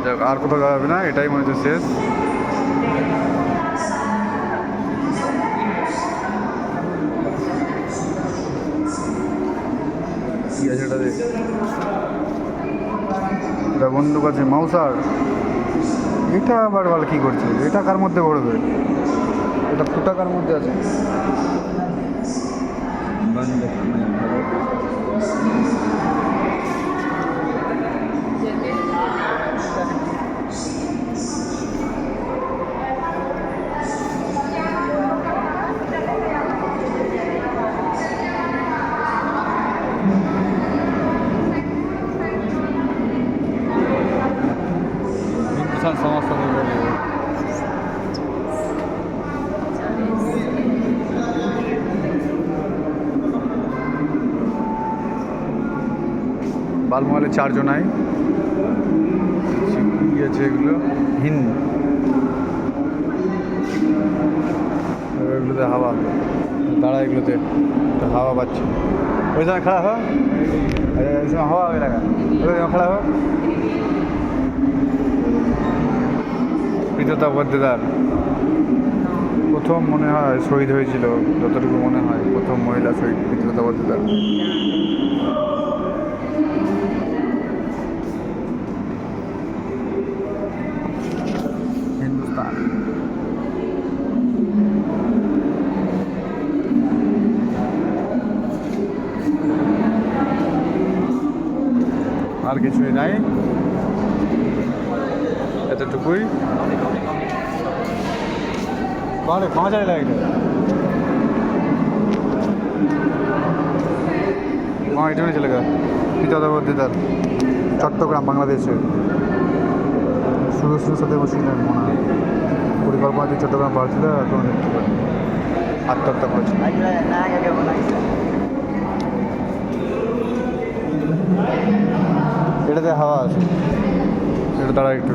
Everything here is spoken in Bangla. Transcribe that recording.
যাক, আর কোথাও যাওয়া যাবে না, এটাই মনে হচ্ছে শেষ। কি আছে এটাতে? এটা বন্দুক আছে, মাউসার। এটা আবার বল কি করছে? এটা কার মধ্যে পড়বে? এটা ফুটাকার মধ্যে আছে। বন্দুক বিশাল সমস্যা হয়ে গেল। বালমহলে 4 জনাই কি আছে এগুলো? হিন্দ এগুলোতে হাওয়া দাঁড়া, এগুলোতে হাওয়া পাচ্ছে। ওই সময় খাড়া হো, ওই সময় হাওয়া হয়ে লাগা, ওই সময় খাড়া হো। পিতা বদ্দেদার প্রথম মনে হয় শহীদ হয়েছিল, যতটুকু মনে হয় প্রথম মহিলা শহীদ পিতা বদ্দেদার। হিন্দুস্তান। আর কিছুই নাই, এতটুকুই। कौन है? कहाँ जाए लाइट? हाँ এটা চলে গেল। পিতা বদ্দেদার, চট্টগ্রাম, বাংলাদেশে। শুরুর সাথে বসেছিলেন মনে হয়, পরিকল্পনা দিয়ে চট্টগ্রাম পাওয়া ছিল, এখন দেখতে পারি আত্মহত্যা করেছে। এটাতে হাওয়া আছে, এটা দাঁড়া একটু।